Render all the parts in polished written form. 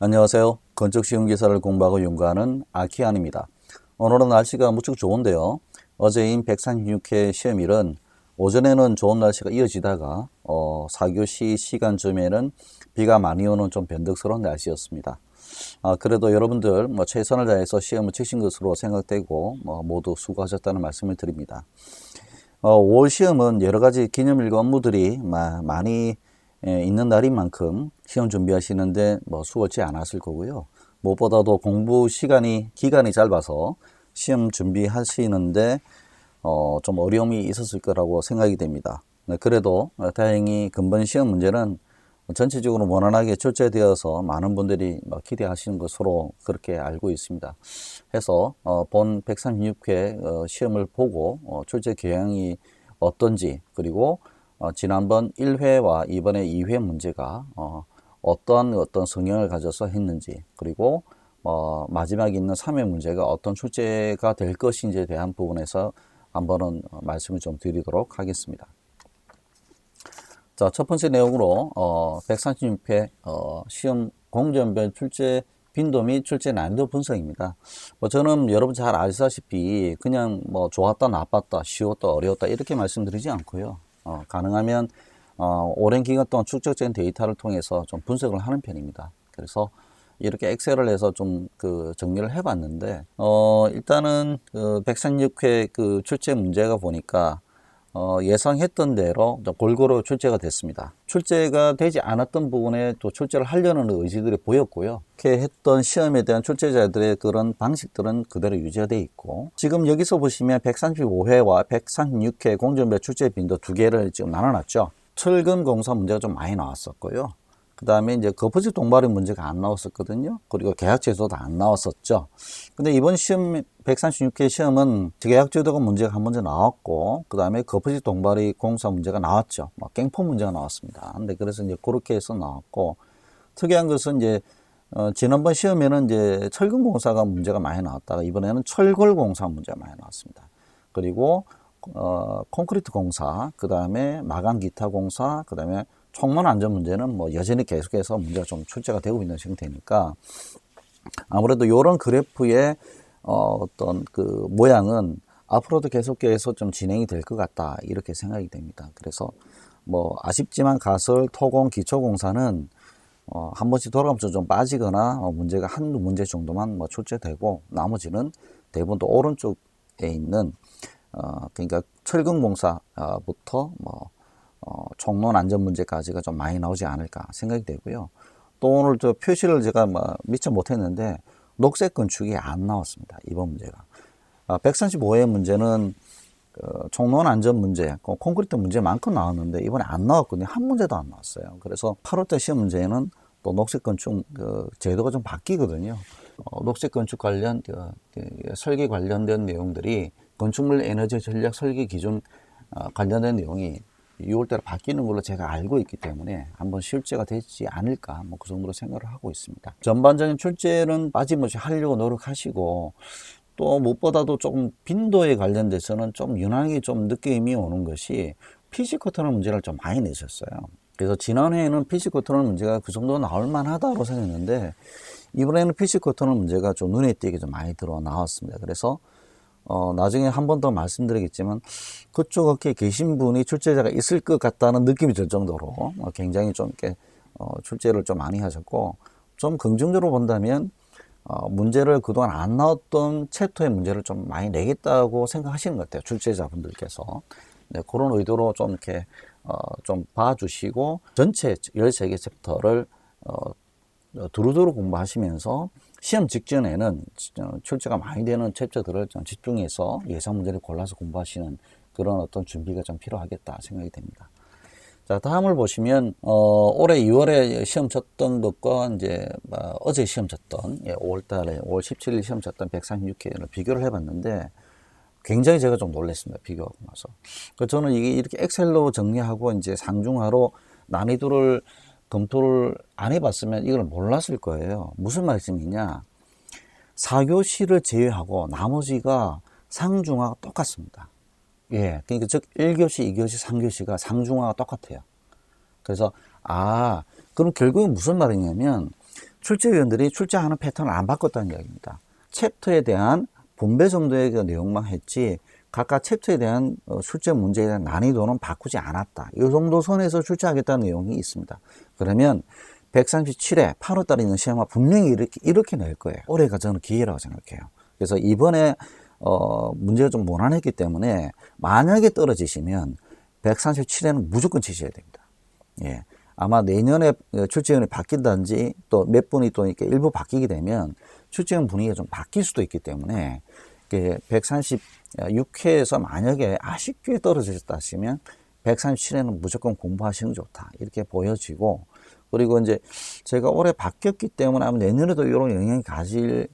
안녕하세요. 건축시험기사를 공부하고 연구하는 아키안입니다. 오늘은 날씨가 무척 좋은데요. 어제인 136회 시험일은 오전에는 좋은 날씨가 이어지다가 4교시 시간쯤에는 비가 많이 오는 좀 변덕스러운 날씨였습니다. 그래도 여러분들 최선을 다해서 시험을 치신 것으로 생각되고 모두 수고하셨다는 말씀을 드립니다. 5월 시험은 여러 가지 기념일과 업무들이 많이 있는 날인 만큼 시험 준비하시는데 수월치 않았을 거고요. 무엇보다도 공부 기간이 짧아서 시험 준비하시는데 좀 어려움이 있었을 거라고 생각이 됩니다. 그래도 다행히 근본 시험 문제는 전체적으로 무난하게 출제되어서 많은 분들이 기대하시는 것으로 그렇게 알고 있습니다. 해서 본 136회 시험을 보고 출제 경향이 어떤지, 그리고 지난번 1회와 이번에 2회 문제가 어떤 성향을 가져서 했는지, 그리고 마지막에 있는 3회 문제가 어떤 출제가 될 것인지에 대한 부분에서 한번은 말씀을 좀 드리도록 하겠습니다. 자, 첫 번째 내용으로 136회 시험 공전별 출제 빈도 및 출제 난이도 분석입니다. 저는 여러분 잘 아시다시피 그냥 좋았다, 나빴다, 쉬웠다, 어려웠다 이렇게 말씀드리지 않고요. 가능하면 오랜 기간 동안 축적된 데이터를 통해서 좀 분석을 하는 편입니다. 그래서 이렇게 엑셀을 해서 좀 정리를 해봤는데 일단은 136회 출제 문제가 보니까 예상했던 대로 골고루 출제가 됐습니다. 출제가 되지 않았던 부분에 또 출제를 하려는 의지들이 보였고요. 이렇게 했던 시험에 대한 출제자들의 그런 방식들은 그대로 유지가 되어 있고, 지금 여기서 보시면 135회와 136회 공정별 출제 빈도 두 개를 지금 나눠놨죠. 철근 공사 문제가 좀 많이 나왔었고요. 그 다음에 이제 거푸집 동발의 문제가 안 나왔었거든요. 그리고 계약 제도도 안 나왔었죠. 근데 이번 시험 136회 시험은 계약 제도가 문제가 한 문제 나왔고, 그 다음에 거푸집 동발의 공사 문제가 나왔죠. 깽포 문제가 나왔습니다. 근데 그래서 이제 그렇게 해서 나왔고, 특이한 것은 이제 지난번 시험에는 이제 철근 공사가 문제가 많이 나왔다가 이번에는 철골 공사 문제가 많이 나왔습니다. 그리고 콘크리트 공사, 그 다음에 마감 기타 공사, 그 다음에 총론 안전 문제는 여전히 계속해서 문제가 좀 출제가 되고 있는 상태니까, 아무래도 이런 그래프의 어떤 모양은 앞으로도 계속해서 좀 진행이 될 것 같다 이렇게 생각이 됩니다. 그래서 아쉽지만 가설, 토공, 기초공사는 한 번씩 돌아가면서 좀 빠지거나 문제가 한두 문제 정도만 출제되고, 나머지는 대부분 또 오른쪽에 있는 그러니까 철근공사부터 총론 안전 문제까지가 좀 많이 나오지 않을까 생각이 되고요. 또 오늘 저 표시를 제가 미처 못했는데 녹색 건축이 안 나왔습니다. 이번 문제가 135회 문제는 총론 안전 문제, 콘크리트 문제만큼 나왔는데 이번에 안 나왔거든요. 한 문제도 안 나왔어요. 그래서 8월달 시험 문제는 또 녹색 건축 제도가 좀 바뀌거든요. 녹색 건축 관련 설계 관련된 내용들이 건축물 에너지 전략 설계 기준 관련된 내용이 6월달에 바뀌는 걸로 제가 알고 있기 때문에 한번 실제가 되지 않을까 그 정도로 생각을 하고 있습니다. 전반적인 출제는 빠짐없이 하려고 노력하시고, 또 무엇보다도 조금 빈도에 관련돼서는 좀 유난히 좀 느낌이 오는 것이 PC 커터널 문제를 좀 많이 내셨어요. 그래서 지난해에는 PC 커터널 문제가 그 정도 나올 만하다고 생각했는데 이번에는 PC 커터널 문제가 좀 눈에 띄게 좀 많이 들어 나왔습니다. 그래서 나중에 한 번 더 말씀드리겠지만 그쪽 업계에 계신 분이 출제자가 있을 것 같다는 느낌이 들 정도로 굉장히 좀 이렇게 출제를 좀 많이 하셨고, 좀 긍정적으로 본다면 문제를 그동안 안 나왔던 챕터의 문제를 좀 많이 내겠다고 생각하시는 것 같아요. 출제자분들께서. 네, 그런 의도로 좀 이렇게 좀 봐주시고, 전체 13개 챕터를 두루두루 공부하시면서 시험 직전에는 출제가 많이 되는 챕터들을 좀 집중해서 예상 문제를 골라서 공부하시는 그런 어떤 준비가 좀 필요하겠다 생각이 됩니다. 자, 다음을 보시면 올해 2월에 시험 쳤던 것과 이제 어제 시험 쳤던 5월달에 5월 17일 시험 쳤던 136회를 비교를 해봤는데 굉장히 제가 좀 놀랐습니다. 비교하고 나서. 저는 이게 이렇게 엑셀로 정리하고 이제 상중하로 난이도를 검토를 안 해봤으면 이걸 몰랐을 거예요. 무슨 말씀이냐? 4교시를 제외하고 나머지가 상중하가 똑같습니다. 예, 그러니까 즉 1교시, 2교시, 3교시가 상중하가 똑같아요. 그래서 그럼 결국은 무슨 말이냐면 출제위원들이 출제하는 패턴을 안 바꿨다는 이야기입니다. 챕터에 대한 분배 정도의 그 내용만 했지 각각 챕터에 대한 출제 문제에 대한 난이도는 바꾸지 않았다. 이 정도 선에서 출제하겠다는 내용이 있습니다. 그러면 137회 8월달에 있는 시험은 분명히 이렇게 낼 거예요. 올해가 저는 기회라고 생각해요. 그래서 이번에 문제가 좀 무난했기 때문에 만약에 떨어지시면 137회는 무조건 치셔야 됩니다. 예. 아마 내년에 출제위원이 바뀐다든지 또 몇 분이 또 이렇게 일부 바뀌게 되면 출제위원 분위기가 좀 바뀔 수도 있기 때문에 136회에서 만약에 아쉽게 떨어지셨다 하시면 137회는 무조건 공부하시는 게 좋다. 이렇게 보여지고, 그리고 이제 제가 올해 바뀌었기 때문에 아마 내년에도 이런 영향이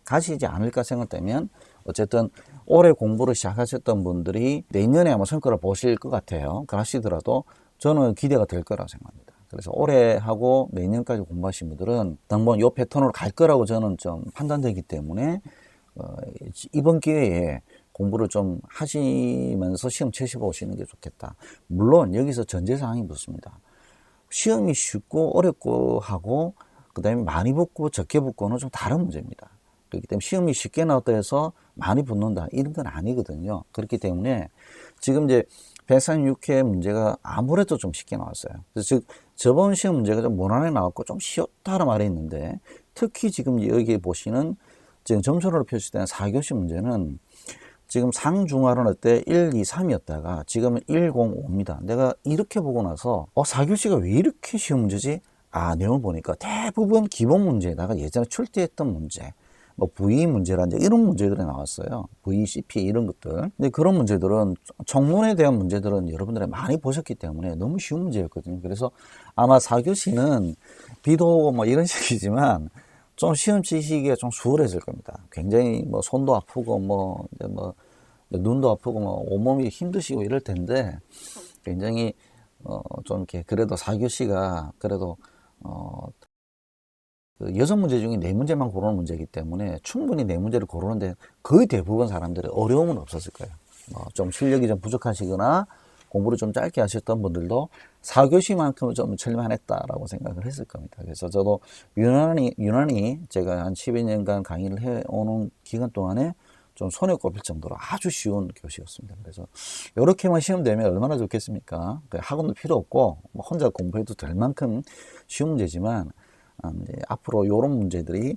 가시지 않을까 생각되면 어쨌든 올해 공부를 시작하셨던 분들이 내년에 아마 성과를 보실 것 같아요. 그러시더라도 저는 기대가 될 거라고 생각합니다. 그래서 올해 하고 내년까지 공부하신 분들은 당분 이 패턴으로 갈 거라고 저는 좀 판단되기 때문에 이번 기회에 공부를 좀 하시면서 시험 치시고 오시는 게 좋겠다. 물론 여기서 전제사항이 묻습니다. 시험이 쉽고 어렵고 하고 그 다음에 많이 붙고 적게 붙고는 좀 다른 문제입니다. 그렇기 때문에 시험이 쉽게 나왔다 해서 많이 붙는다 이런 건 아니거든요. 그렇기 때문에 지금 이제 136회 문제가 아무래도 좀 쉽게 나왔어요. 그래서 즉 저번 시험 문제가 좀 무난하게 나왔고 좀 쉬웠다는 말이 있는데, 특히 지금 여기 보시는 지금 점수로 표시된 4교시 문제는 지금 상중하로 할 때 1, 2, 3이었다가 지금은 1, 0, 5입니다. 내가 이렇게 보고 나서 4교시가 왜 이렇게 쉬운 문제지? 내용을 보니까 대부분 기본 문제에다가 예전에 출제했던 문제, 뭐 VE 문제라든지 이런 문제들이 나왔어요. VCP 이런 것들. 근데 그런 문제들은 청문회에 대한 문제들은 여러분들이 많이 보셨기 때문에 너무 쉬운 문제였거든요. 그래서 아마 4교시는 비도 오고 뭐 이런 식이지만 좀 시험 치시기가 좀 수월해질 겁니다. 굉장히 뭐 손도 아프고 뭐 눈도 아프고 뭐 온몸이 힘드시고 이럴 텐데 굉장히 좀 이렇게 그래도 4교시가 그래도 그 6문제 중에 4문제만 고르는 문제이기 때문에 충분히 4문제를 고르는데 거의 대부분 사람들이 어려움은 없었을 거예요. 좀 실력이 좀 부족하시거나 공부를 좀 짧게 하셨던 분들도 4교시만큼은 좀 칠만했다라고 생각을 했을 겁니다. 그래서 저도 유난히 제가 한 12년간 강의를 해오는 기간 동안에 좀 손에 꼽힐 정도로 아주 쉬운 교시였습니다. 그래서 이렇게만 시험 되면 얼마나 좋겠습니까? 학원도 필요 없고 혼자 공부해도 될 만큼 쉬운 문제지만 이제 앞으로 이런 문제들이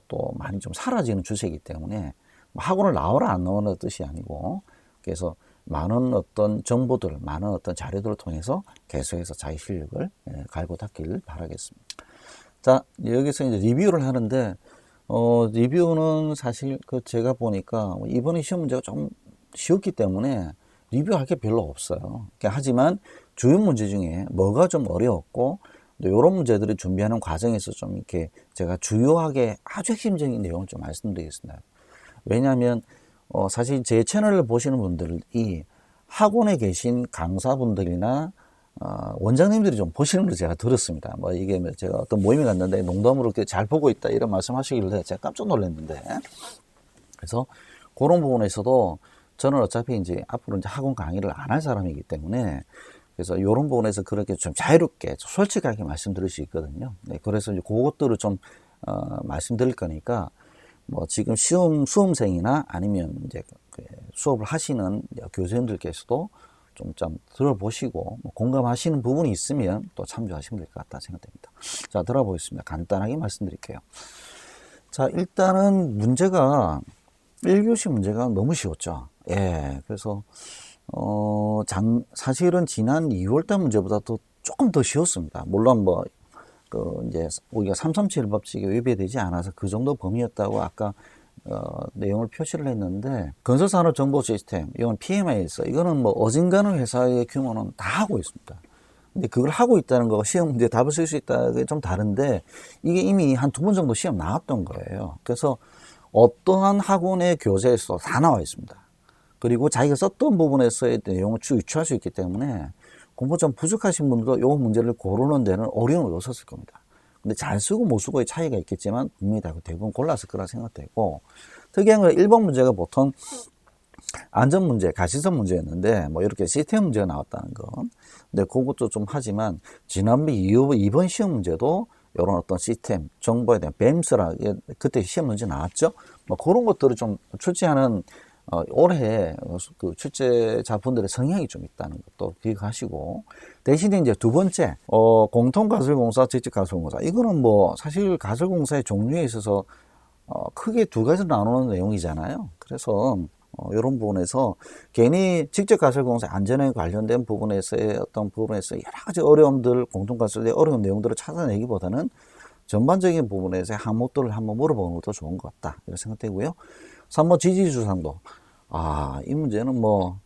또 많이 좀 사라지는 추세이기 때문에 학원을 나오라 안 나오는 뜻이 아니고, 그래서 많은 어떤 정보들, 많은 어떤 자료들을 통해서 계속해서 자기 실력을 갈고 닦길 바라겠습니다. 자, 여기서 이제 리뷰를 하는데 리뷰는 사실 제가 보니까 이번에 시험 문제가 좀 쉬웠기 때문에 리뷰할 게 별로 없어요. 하지만 주요 문제 중에 뭐가 좀 어려웠고 이런 문제들을 준비하는 과정에서 좀 이렇게 제가 주요하게 아주 핵심적인 내용을 좀 말씀드리겠습니다. 왜냐하면 사실 제 채널을 보시는 분들이 학원에 계신 강사분들이나 원장님들이 좀 보시는 걸 제가 들었습니다. 뭐 이게 제가 어떤 모임에 갔는데 농담으로 이렇게 잘 보고 있다 이런 말씀하시길래 제가 깜짝 놀랐는데, 그래서 그런 부분에서도 저는 어차피 이제 앞으로 이제 학원 강의를 안 할 사람이기 때문에 그래서 이런 부분에서 그렇게 좀 자유롭게 좀 솔직하게 말씀드릴 수 있거든요. 네, 그래서 이제 그것들을 좀 말씀드릴 거니까 뭐 지금 수험생이나 아니면 이제 수업을 하시는 교수님들께서도 좀 들어보시고 뭐 공감하시는 부분이 있으면 또 참조하시면 될 것 같다 생각됩니다. 자, 들어보겠습니다. 간단하게 말씀드릴게요. 자, 일단은 문제가 1교시 문제가 너무 쉬웠죠. 예, 그래서 사실은 지난 2월달 문제보다도 조금 더 쉬웠습니다. 물론 이제 우리가 337 법칙에 위배되지 않아서 그 정도 범위였다고 아까 내용을 표시를 했는데, 건설산업정보시스템, 이건 PMI에서 이거는 뭐 어진간한 회사의 규모는 다 하고 있습니다. 근데 그걸 하고 있다는 거, 시험 문제 답을 쓸 수 있다는 좀 다른데, 이게 이미 한 2번 정도 시험 나왔던 거예요. 그래서 어떠한 학원의 교재에서 다 나와 있습니다. 그리고 자기가 썼던 부분에서의 내용을 유추할 수 있기 때문에 공부 좀 부족하신 분들도 이 문제를 고르는 데는 어려움을 없었을 겁니다. 근데 잘 쓰고 못 쓰고의 차이가 있겠지만 분명히 대부분 골랐을 거라 생각되고, 특이한 건 1번 문제가 보통 안전 문제, 가시성 문제였는데 뭐 이렇게 시스템 문제가 나왔다는 건. 근데 그것도 좀 하지만 지난번 2번 시험 문제도 이런 어떤 시스템, 정보에 대한 뱀스라, 그때 시험 문제 나왔죠? 뭐 그런 것들을 좀 출제하는, 올해 그 출제자분들의 성향이 좀 있다는 것도 기억하시고, 대신에 이제 두 번째, 공통가설공사, 직접가설공사. 이거는 뭐 사실 가설공사의 종류에 있어서 크게 두 가지로 나누는 내용이잖아요. 그래서 이런 부분에서 괜히 직접가설공사 안전에 관련된 부분에서의 어떤 부분에서 여러 가지 어려움들, 공통가설의 어려운 내용들을 찾아내기보다는 전반적인 부분에서 항목들을 한번 물어보는 것도 좋은 것 같다, 이렇게 생각되고요. 3번 지지주상도. 이 문제는 뭐,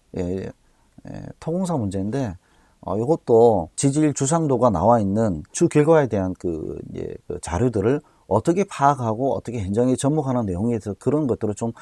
토공사 문제인데, 이것도 지질 주상도가 나와 있는 주 결과에 대한 그 자료들을 어떻게 파악하고 어떻게 현장에 접목하는 내용에 대해서 그런 것들을 좀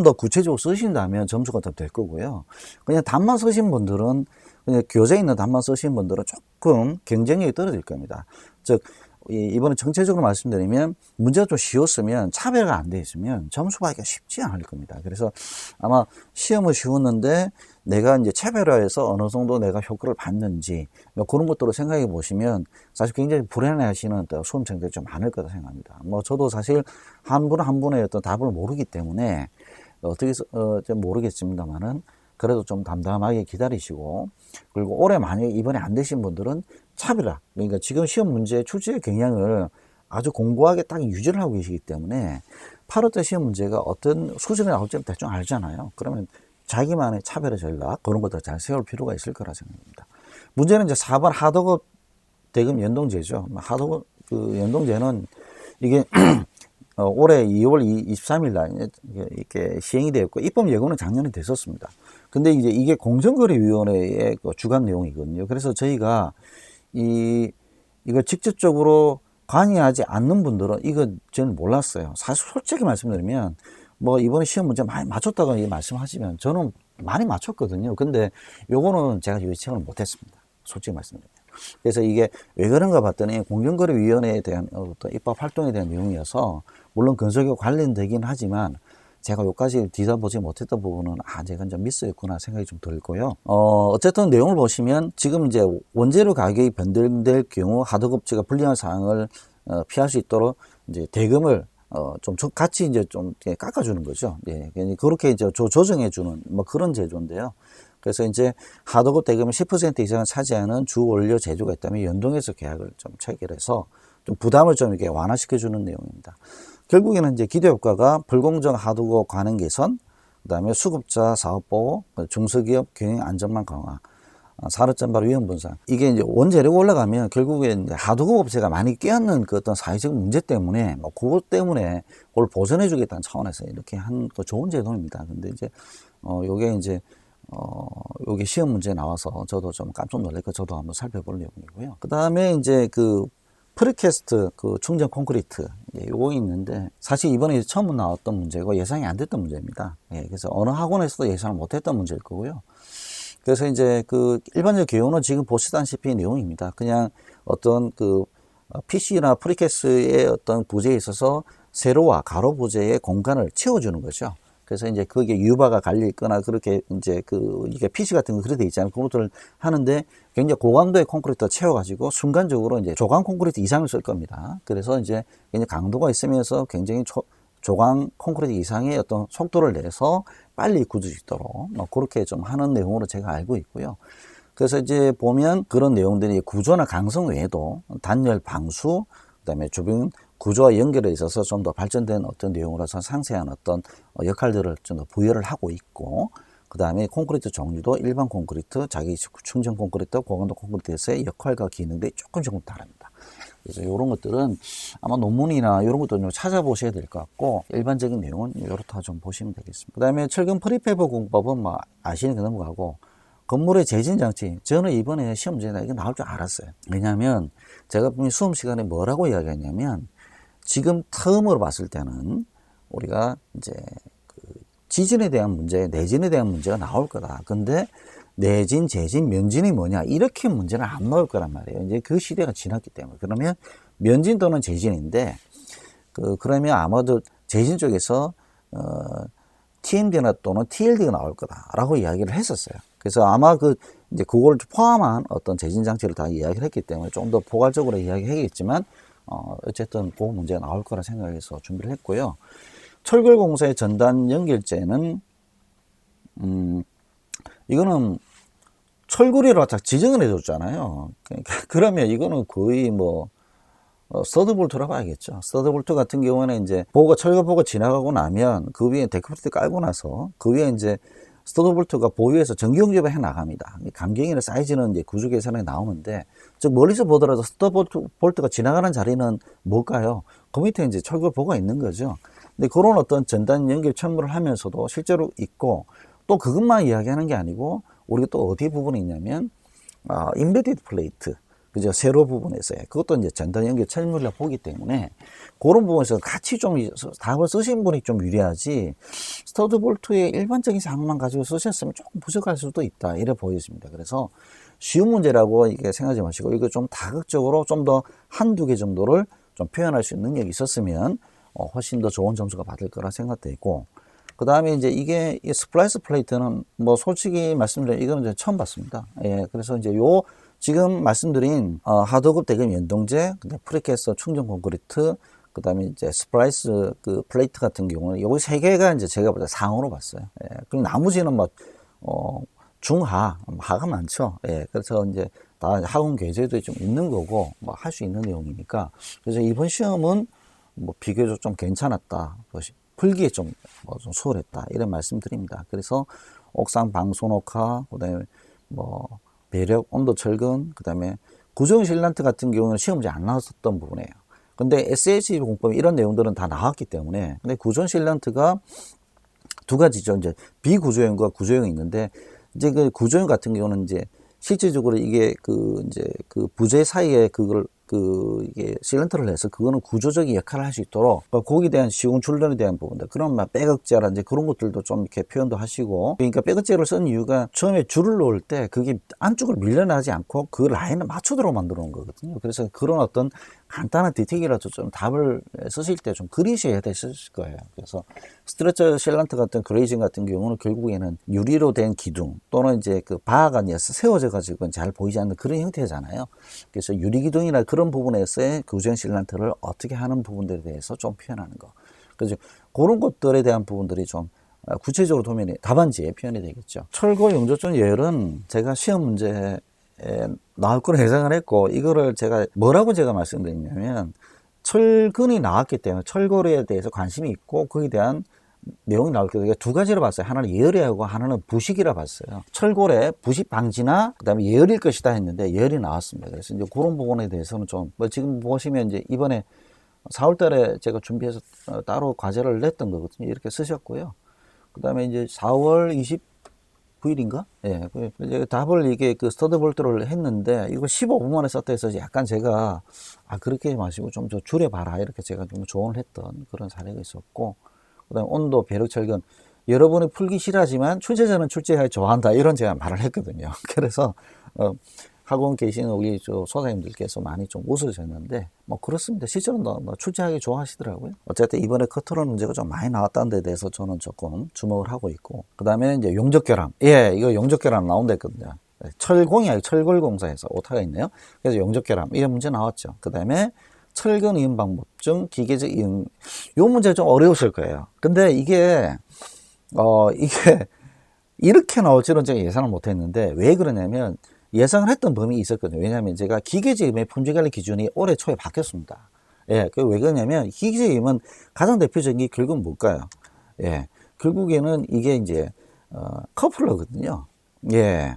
더 구체적으로 쓰신다면 점수가 더 될 거고요. 그냥 답만 쓰신 분들은, 그냥 교재에 있는 답만 쓰신 분들은 조금 경쟁력이 떨어질 겁니다. 즉, 이번에 정체적으로 말씀드리면 문제가 좀 쉬웠으면, 차별가 안 돼 있으면 점수 받기가 쉽지 않을 겁니다. 그래서 아마 시험은 쉬웠는데 내가 이제 차별화해서 어느 정도 내가 효과를 받는지 뭐 그런 것들을 생각해 보시면 사실 굉장히 불안해 하시는 수험생들이 좀 많을 거다 생각합니다. 뭐 저도 사실 한 분 한 분의 어떤 답을 모르기 때문에 어떻게 좀 모르겠습니다만은 그래도 좀 담담하게 기다리시고, 그리고 올해 만약에 이번에 안 되신 분들은 차별화, 그러니까 지금 시험 문제 출제 경향을 아주 공고하게 딱 유지를 하고 계시기 때문에 8월 때 시험 문제가 어떤 수준에 나올지 대충 알잖아요. 그러면 자기만의 차별화 전략, 그런 것들 잘 세울 필요가 있을 거라 생각합니다. 문제는 이제 4번 하도급 대금 연동제죠. 하도급 그 연동제는 이게 올해 2월 23일 날 이렇게 시행이 되었고, 입법 예고는 작년에 됐었습니다. 근데 이제 이게 공정거래위원회의 주관 내용이거든요. 그래서 저희가 이거 직접적으로 관여하지 않는 분들은 이거 저는 몰랐어요. 사실 솔직히 말씀드리면 뭐 이번에 시험 문제 많이 맞췄다고 말씀하시면 저는 많이 맞췄거든요. 근데 요거는 제가 요청을 못했습니다. 솔직히 말씀드리면. 그래서 이게 왜 그런가 봤더니 공정거래위원회에 대한 어떤 입법 활동에 대한 내용이어서, 물론 건설과 관련되긴 하지만 제가 여기까지 뒤져보지 못했던 부분은 제가 좀 미스였구나 생각이 좀 들고요. 어쨌든 내용을 보시면 지금 이제 원재료 가격이 변동될 경우 하도급제가 불리한 사항을 피할 수 있도록 이제 대금을 좀 같이 이제 좀 깎아주는 거죠. 예, 그렇게 이제 조정해주는 뭐 그런 제도인데요. 그래서 이제 하도급 대금을 10% 이상을 차지하는 주 원료 제조가 있다면 연동해서 계약을 좀 체결해서 좀 부담을 좀 이렇게 완화시켜주는 내용입니다. 결국에는 이제 기대효과가 불공정 하도급 관행 개선, 그 다음에 수급자 사업보호, 중소기업 경영 안전망 강화, 산업전발 위험 분산. 이게 이제 원재료가 올라가면 결국에 이제 하도급 업체가 많이 끼얹는 그 어떤 사회적 문제 때문에 뭐 그것 때문에 그걸 보전해 주겠다는 차원에서 이렇게 한 거 좋은 제도입니다. 근데 이제 요게 이제 요게 시험 문제에 나와서 저도 좀 깜짝 놀랐고 저도 한번 살펴볼 내용이고요. 그 다음에 이제 그 프리캐스트 그 충전 콘크리트, 요거 있는데 사실 이번에 처음 나왔던 문제고 예상이 안 됐던 문제입니다. 그래서 어느 학원에서도 예상을 못 했던 문제일 거고요. 그래서 이제 그 일반적 교육은 지금 보시다시피 내용입니다. 그냥 어떤 그 PC나 프리캐스의 어떤 부재에 있어서 세로와 가로 부재의 공간을 채워주는 거죠. 그래서 이제 거기에 유바가 갈려 있거나 그렇게 이제 이게 PC 같은 거 그렇게 돼 있잖아요. 그것들을 하는데 굉장히 고강도의 콘크리트를 채워가지고 순간적으로 이제 조강 콘크리트 이상을 쓸 겁니다. 그래서 이제 굉장히 강도가 있으면서 굉장히 조강 콘크리트 이상의 어떤 속도를 내서 빨리 굳을 수 있도록 뭐 그렇게 좀 하는 내용으로 제가 알고 있고요. 그래서 이제 보면 그런 내용들이 구조나 강성 외에도 단열, 방수, 그다음에 주변 구조와 연결에 있어서 좀 더 발전된 어떤 내용으로서 상세한 어떤 역할들을 좀 더 부여를 하고 있고, 그 다음에 콘크리트 종류도 일반 콘크리트, 자기 충전 콘크리트, 고강도 콘크리트에서의 역할과 기능들이 조금 다릅니다. 그래서 이런 것들은 아마 논문이나 이런 것도 좀 찾아보셔야 될 것 같고, 일반적인 내용은 이렇다 좀 보시면 되겠습니다. 그 다음에 철근 프리패브 공법은 뭐 아시는 게 넘어가고, 건물의 재진 장치, 저는 이번에 시험 문제나 이게 나올 줄 알았어요. 왜냐하면 제가 분명히 수험 시간에 뭐라고 이야기했냐면, 지금 처음으로 봤을 때는 우리가 이제 그 지진에 대한 문제, 내진에 대한 문제가 나올 거다. 근데 내진, 재진, 면진이 뭐냐, 이렇게 문제는 안 나올 거란 말이에요. 이제 그 시대가 지났기 때문에. 그러면 면진 또는 재진인데, 그러면 아마도 재진 쪽에서 TMD나 또는 TLD가 나올 거다라고 이야기를 했었어요. 그래서 아마 이제 그걸 포함한 어떤 재진 장치를 다 이야기를 했기 때문에 좀 더 포괄적으로 이야기하겠지만, 어쨌든 그 문제가 나올 거라 생각해서 준비를 했고요. 철골공사의 전단 연결재는 이거는 철골이로 갖다 지정을 해줬잖아요. 그러면 이거는 거의 뭐 서드볼트라고 봐야겠죠. 서드볼트 같은 경우는 이제 철거보가 지나가고 나면 그 위에 데크볼트 깔고 나서 그 위에 이제 서드볼트가 보유해서 전기용접을 해 나갑니다. 감경이나 사이즈는 이제 구조 계산에 나오는데, 즉 멀리서 보더라도 서드볼트가 지나가는 자리는 뭘까요? 그 밑에 이제 철거보가 있는 거죠. 근데 그런 어떤 전단 연결 철물을 하면서도 실제로 있고, 또 그것만 이야기하는 게 아니고 우리가 또 어디 부분에 있냐면 인베디드 플레이트, 그죠? 세로 부분에서요. 그것도 이제 전단 연결 철물이라 보기 때문에 그런 부분에서 같이 좀 답을 쓰신 분이 좀 유리하지, 스터드 볼트의 일반적인 사항만 가지고 쓰셨으면 조금 부족할 수도 있다, 이래 보여집니다. 그래서 쉬운 문제라고 이게 생각하지 마시고, 이거 좀 다각적으로 좀 더 한두 개 정도를 좀 표현할 수 있는 능력이 있었으면 훨씬 더 좋은 점수가 받을 거라 생각되고, 그 다음에 이제 이게 스플라이스 플레이트는 뭐 솔직히 말씀드리면 이거는 이제 처음 봤습니다. 예, 그래서 이제 지금 말씀드린 하도급 대금 연동제, 프리캐스터 충전 콘크리트, 그 다음에 이제 스플라이스 그 플레이트 같은 경우는 요거 세 개가 이제 제가 보다 상으로 봤어요. 예, 그리고 나머지는 뭐 중하, 하가 많죠. 예, 그래서 이제 다 학원 교재도 좀 있는 거고 뭐 할 수 있는 내용이니까, 그래서 이번 시험은 뭐 비교적 좀 괜찮았다, 풀기에 좀 수월했다, 이런 말씀드립니다. 그래서 옥상 방수녹화, 그 다음에 뭐 배력, 온도 철근, 그 다음에 구조형 실란트 같은 경우는 시험 문제 안 나왔었던 부분이에요. 근데 SH 공법 이런 내용들은 다 나왔기 때문에. 근데 구조형 실란트가 두 가지죠. 이제 비구조형과 구조형이 있는데, 이제 그 구조형 같은 경우는 이제 실질적으로 이게 이제 부재 사이에 이게 실런트를 해서 그거는 구조적인 역할을 할 수 있도록, 거기에 대한 시공 출전에 대한 부분들, 그런 백억제라든지 그런 것들도 좀 이렇게 표현도 하시고, 그러니까 백억제를 쓴 이유가 처음에 줄을 놓을 때 그게 안쪽으로 밀려나지 않고 그 라인을 맞추도록 만들어 놓은 거거든요. 그래서 그런 어떤 간단한 디테일이라도 좀 답을 쓰실 때 좀 그리셔야 되실 거예요. 그래서 스트레처 실란트 같은 그레이징 같은 경우는 결국에는 유리로 된 기둥 또는 이제 그 바가 세워져 가지고 잘 보이지 않는 그런 형태잖아요. 그래서 유리 기둥이나 그런 부분에서의 구조형 실란트를 어떻게 하는 부분들에 대해서 좀 표현하는 거. 그래서 그런 것들에 대한 부분들이 좀 구체적으로 답안지에 표현이 되겠죠. 철거 용접전 예열은 제가 시험 문제에 나올 거로 예상을 했고, 이거를 제가 말씀드리냐면, 철근이 나왔기 때문에 철거에 대해서 관심이 있고 거기에 대한 내용이 나올 거예요. 두 가지로 봤어요. 하나는 예열이하고 하나는 부식이라 봤어요. 철골의 부식 방지나 그다음에 예열일 것이다 했는데 예열이 나왔습니다. 그래서 이제 그런 부분에 대해서는 좀 지금 보시면 이제 이번에 4월 달에 제가 준비해서 따로 과제를 냈던 거거든요. 이렇게 쓰셨고요. 그다음에 이제 4월 29일인가? 예. 이제 답을 이게 스터드 볼트를 했는데 이거 15분 만에 썼다 해서 약간 제가 그렇게 마시고 좀 줄여봐라, 이렇게 제가 좀 조언을 했던 그런 사례가 있었고, 그 다음에 온도, 배력, 철근, 여러분이 풀기 싫어하지만 출제자는 출제하기 좋아한다, 이런 제가 말을 했거든요. 그래서 학원 계시는 우리 소장님들께서 많이 좀 웃으셨는데, 뭐 그렇습니다. 실제로 출제하기 좋아하시더라고요. 어쨌든 이번에 커트론 문제가 좀 많이 나왔다는 데 대해서 저는 조금 주목을 하고 있고, 그 다음에 이제 용접결함, 이거 용접결함 나온다 했거든요. 철공이 아니고 철골공사에서 오타가 있네요. 그래서 용접결함 이런 문제 나왔죠. 그 다음에 철근 이용 방법 중 기계적 이용, 요 문제 좀 어려우실 거예요. 근데 이게 이렇게 나올 줄은 제가 예상을 못 했는데, 왜 그러냐면 예상을 했던 범위가 있었거든요. 왜냐하면 제가 기계지음의 품질관리 기준이 올해 초에 바뀌었습니다. 예, 그 왜 그러냐면 기계지음은 가장 대표적인 게 결국은 뭘까요? 예, 결국에는 이게 이제 커플러거든요. 예.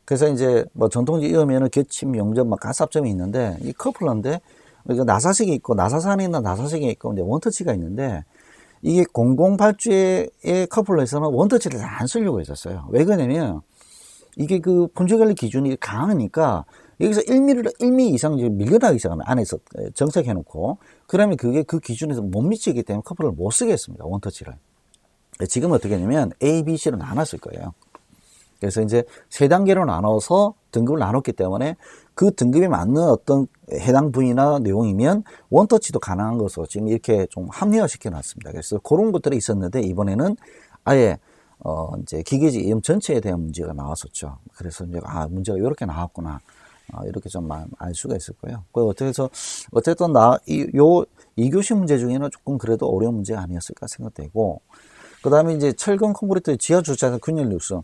그래서 이제 뭐 전통적 이으면은 겹침, 용접, 가삽점이 있는데, 이 커플러인데 나사식이 있고 나사산이나 나사식이 있고 이제 원터치가 있는데, 이게 008주의 커플러에서는 원터치를 잘 안 쓰려고 했었어요. 왜 그러냐면 이게 품질관리 기준이 강하니까 여기서 1mm 이상 밀려나기 시작하면 안에서 정착해 놓고, 그러면 그게 그 기준에서 못 미치기 때문에 커플러를 못 쓰게 했습니다, 원터치를. 지금 어떻게 했냐면 A, B, C로 나눴을 거예요. 그래서 이제 세 단계로 나눠서 등급을 나눴기 때문에 그 등급에 맞는 어떤 해당 부위나 내용이면 원터치도 가능한 것으로 지금 이렇게 좀 합리화시켜 놨습니다. 그래서 그런 것들이 있었는데, 이번에는 아예 이제 기계지 이음 전체에 대한 문제가 나왔었죠. 그래서 이제 문제가 이렇게 나왔구나, 이렇게 좀 알 수가 있을 거예요. 그래서 어쨌든 이교시 문제 중에는 조금 그래도 어려운 문제가 아니었을까 생각되고, 그 다음에 이제 철근 콘크리트 지하 주차장 균열 누수.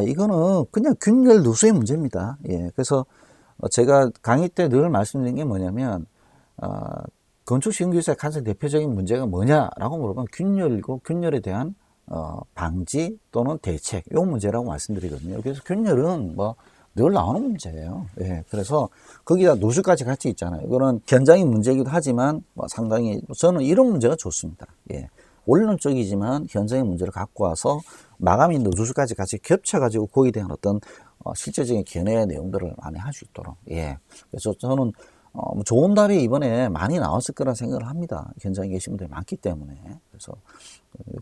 이거는 그냥 균열 누수의 문제입니다. 예. 그래서 제가 강의 때 늘 말씀드린 게 뭐냐면, 건축 시행기사의 가장 대표적인 문제가 뭐냐라고 물어보면 균열이고, 균열에 대한 방지 또는 대책, 요 문제라고 말씀드리거든요. 그래서 균열은 늘 나오는 문제예요. 예. 그래서 거기다 누수까지 같이 있잖아요. 이거는 현장의 문제이기도 하지만 상당히 저는 이런 문제가 좋습니다. 예. 원론적이지만 현장의 문제를 갖고 와서 마감이 누수까지 같이 겹쳐가지고 거기에 대한 어떤 실제적인 견해 내용들을 많이 할 수 있도록. 예. 그래서 저는 좋은 답이 이번에 많이 나왔을 거라 생각을 합니다. 현장에 계신 분들이 많기 때문에. 그래서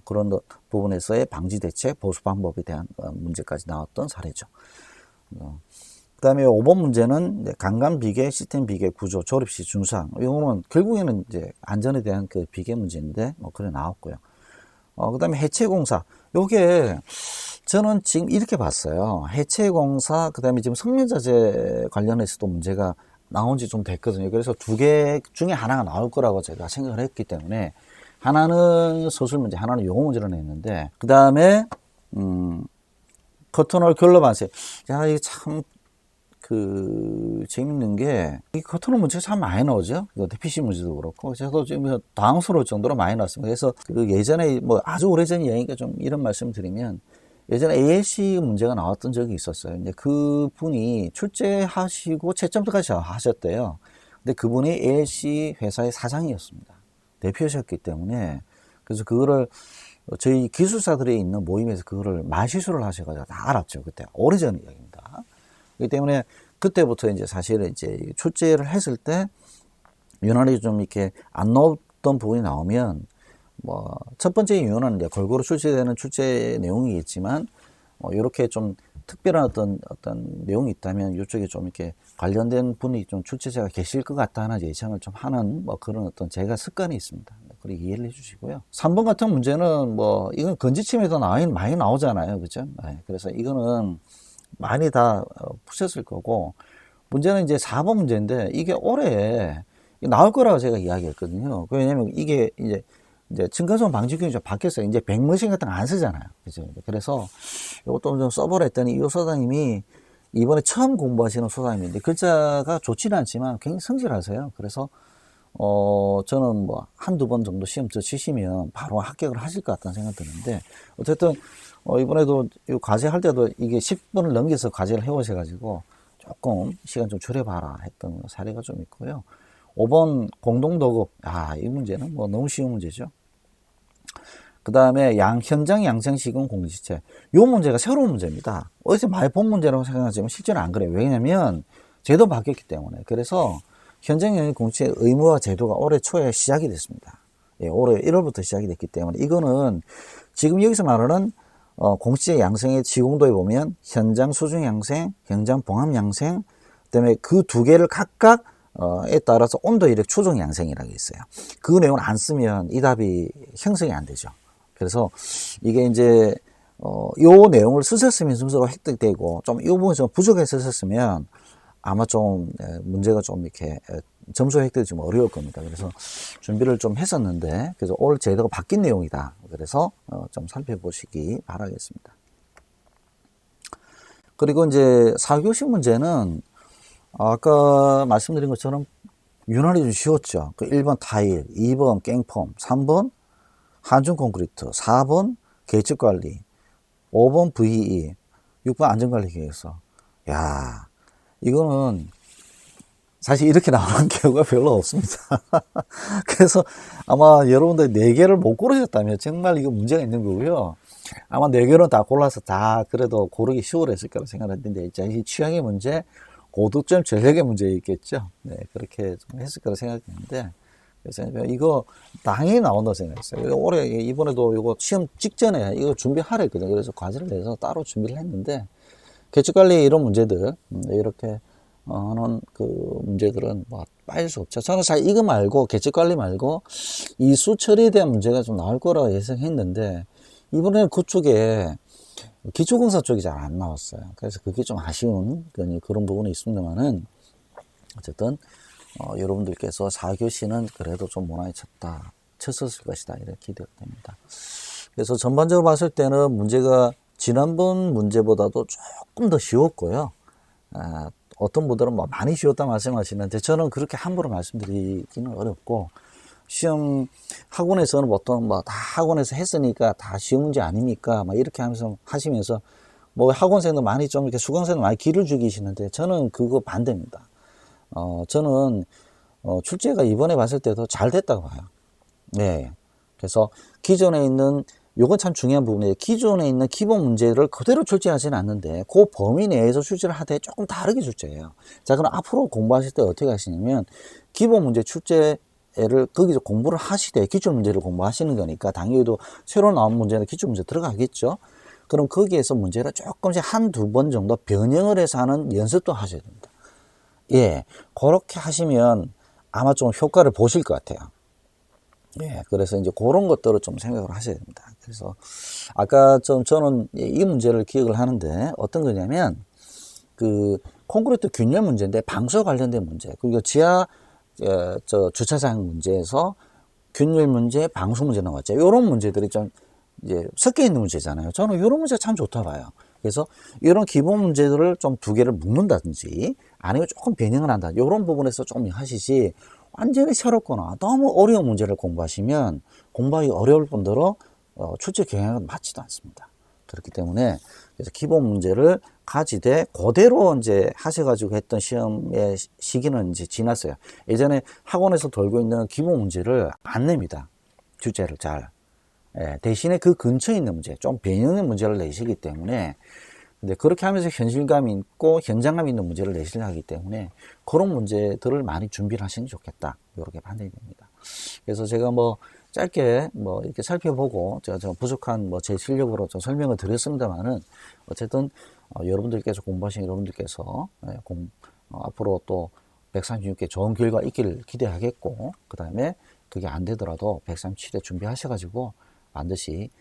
그런 부분에서의 방지 대책, 보수 방법에 대한 문제까지 나왔던 사례죠. 그 다음에 5번 문제는 강간 비계, 시스템 비계 구조, 조립 시 중상. 이거는 결국에는 이제 안전에 대한 그 비계 문제인데, 그래 나왔고요. 그 다음에 해체 공사. 요게 저는 지금 이렇게 봤어요. 해체 공사, 그 다음에 지금 성면자재 관련해서도 문제가 나온 지 좀 됐거든요. 그래서 두 개 중에 하나가 나올 거라고 제가 생각을 했기 때문에, 하나는 서술 문제, 하나는 용어 문제를 냈는데, 그 다음에, 커튼홀 결로 반세. 이게 참, 재밌는 게, 이 커튼홀 문제가 참 많이 나오죠. PC 문제도 그렇고. 저도 지금 당황스러울 정도로 많이 나왔습니다. 그래서 예전에, 아주 오래전 얘기니까 좀 이런 말씀 드리면, 예전에 ALC 문제가 나왔던 적이 있었어요. 이제 그 분이 출제하시고 채점까지 하셨대요. 근데 그분이 ALC 회사의 사장이었습니다. 대표셨기 때문에. 그래서 그거를 저희 기술사들이 있는 모임에서 그거를 말실수를 하셔가지고 다 알았죠. 그때. 오래전 이야기입니다. 그렇기 때문에 그때부터 이제 사실은 이제 출제를 했을 때 유난히 좀 이렇게 안 나왔던 부분이 나오면 첫 번째 이유는 이제 골고루 출제되는 출제 내용이겠지만, 이렇게 좀 특별한 어떤 내용이 있다면 이쪽에 좀 이렇게 관련된 분이 좀 출제자가 계실 것 같다 하는 예상을 좀 하는 그런 어떤 제가 습관이 있습니다. 그렇게 이해를 해 주시고요. 3번 같은 문제는 이건 건지침에도 많이 나오잖아요. 그죠? 네, 그래서 이거는 많이 다 푸셨을 거고, 문제는 이제 4번 문제인데, 이게 올해 나올 거라고 제가 이야기했거든요. 왜냐면 이게 이제 층간소음 방지 기준이 좀 바뀌었어요. 이제 백머신 같은 거 안 쓰잖아요. 그죠? 그래서 이것도 좀 써보라 했더니 이 소장님이 이번에 처음 공부하시는 소장님인데 글자가 좋지는 않지만 굉장히 성실하세요. 그래서 저는 한두 번 정도 시험 치시면 바로 합격을 하실 것 같다는 생각 드는데, 어쨌든 이번에도 이 과제 할 때도 이게 10분을 넘겨서 과제를 해오셔가지고 조금 시간 좀 줄여봐라 했던 사례가 좀 있고요. 5번 공동도급. 이 문제는 너무 쉬운 문제죠. 그 다음에 현장 양성 시공 공지체. 이 문제가 새로운 문제입니다. 어디서 많이 본 문제라고 생각하지만 실제는 안 그래요. 왜냐면 제도 바뀌었기 때문에. 그래서 현장 양성 공지체 의무화 제도가 올해 초에 시작이 됐습니다. 예, 올해 1월부터 시작이 됐기 때문에 이거는 지금 여기서 말하는 공지체 양성의 시공도에 보면 현장 수중 양생, 현장 봉합 양생, 그다음에 그 두 개를 각각 에 따라서 온도 이력 추정 양생이라고 있어요. 그 내용을 안 쓰면 이 답이 형성이 안 되죠. 그래서 이게 이제 요 내용을 쓰셨으면 점수가 획득되고, 좀 이 부분이 좀 부족해서 썼으면 아마 좀 문제가 좀 이렇게 점수 획득이 좀 어려울 겁니다. 그래서 준비를 좀 했었는데, 그래서 올 제도가 바뀐 내용이다. 그래서 좀 살펴보시기 바라겠습니다. 그리고 이제 4교시 문제는 아까 말씀드린 것처럼 유난히 좀 쉬웠죠. 1번 타일, 2번 깽폼, 3번 한중 콘크리트, 4번 계측관리, 5번 VE, 6번 안전관리 계획서. 이거는 사실 이렇게 나오는 경우가 별로 없습니다. 그래서 아마 여러분들 4개를 못 고르셨다면 정말 이거 문제가 있는 거고요. 아마 4개는 다 골라서 다 그래도 고르기 쉬워했을 거라고 생각했는데, 이 취향의 문제, 고득점 전략의 문제 있겠죠. 네, 그렇게 좀 했을 거라 생각했는데, 그래서 이거 당연히 나온다고 생각했어요. 올해 이번에도 이거 시험 직전에 이거 준비하라 했거든요. 그래서 과제를 내서 따로 준비를 했는데, 계측관리 이런 문제들 이렇게 하는 그 문제들은 빠질 수 없죠. 저는 사실 이거 말고 계측관리 말고 이수 처리에 대한 문제가 좀 나올 거라고 예상했는데, 이번에는 그쪽에 기초공사 쪽이 잘 안 나왔어요. 그래서 그게 좀 아쉬운 그런 부분이 있습니다만은 어쨌든 여러분들께서 4교시는 그래도 좀 무난히 쳤었을 것이다 이렇게 기대가 됩니다. 그래서 전반적으로 봤을 때는 문제가 지난번 문제보다도 조금 더 쉬웠고요. 어떤 분들은 뭐 많이 쉬웠다 말씀하시는데 저는 그렇게 함부로 말씀드리기는 어렵고, 시험 학원에서는 보통 뭐 다 학원에서 했으니까 다 쉬운 문제 아닙니까? 막 이렇게 하시면서 뭐 학원생도 많이 좀 이렇게 수강생도 많이 기를 죽이시는데 저는 그거 반대입니다. 저는 출제가 이번에 봤을 때도 잘 됐다고 봐요. 네. 그래서 기존에 있는, 요건 참 중요한 부분이에요. 기존에 있는 기본 문제를 그대로 출제하지는 않는데 그 범위 내에서 출제를 하되 조금 다르게 출제해요. 자, 그럼 앞으로 공부하실 때 어떻게 하시냐면 기본 문제 출제를 거기서 공부를 하시되 기출 문제를 공부하시는 거니까 당연히도 새로 나온 문제는 기출 문제 들어가겠죠. 그럼 거기에서 문제를 조금씩 한두 번 정도 변형을 해서 하는 연습도 하셔야 됩니다. 예, 그렇게 하시면 아마 좀 효과를 보실 것 같아요. 예, 그래서 이제 그런 것들을 좀 생각을 하셔야 됩니다. 그래서 아까 저는 이 문제를 기억을 하는데 어떤 거냐면 그 콘크리트 균열 문제인데 방수 관련된 문제. 그리고 주차장 문제에서 균열 문제, 방수 문제 나왔죠. 이런 문제들이 좀 이제 섞여 있는 문제잖아요. 저는 이런 문제 참 좋다 봐요. 그래서 이런 기본 문제들을 좀 두 개를 묶는다든지 아니면 조금 변형을 한다. 이런 부분에서 좀 하시지 완전히 새롭거나 너무 어려운 문제를 공부하시면 공부하기 어려울 뿐더러 출제 경향은 맞지도 않습니다. 그렇기 때문에 그래서 기본 문제를 가지되 그대로 이제 하셔가지고 했던 시험의 시기는 이제 지났어요. 예전에 학원에서 돌고 있는 기본 문제를 안 냅니다. 주제를 잘. 예, 대신에 그 근처에 있는 문제, 좀 변형의 문제를 내시기 때문에, 근데 그렇게 하면서 현실감 있고 현장감 있는 문제를 내시려 하기 때문에 그런 문제들을 많이 준비를 하시는 게 좋겠다. 이렇게 판단이 됩니다. 그래서 제가 뭐 짧게 뭐 이렇게 살펴보고 제가 부족한 뭐 제 실력으로 좀 설명을 드렸습니다만은 어쨌든 여러분들께서 공부하신 여러분들께서 앞으로 또 136개 좋은 결과 있기를 기대하겠고, 그 다음에 그게 안 되더라도 137회 준비하셔가지고 반드시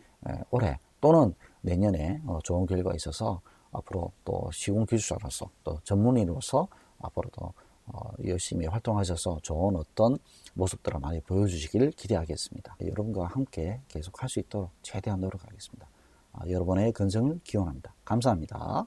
올해 또는 내년에 좋은 결과가 있어서 앞으로 또 시공기술사로서 또 전문인으로서 앞으로도 열심히 활동하셔서 좋은 어떤 모습들을 많이 보여주시길 기대하겠습니다. 여러분과 함께 계속 할 수 있도록 최대한 노력하겠습니다. 여러분의 건승을 기원합니다. 감사합니다.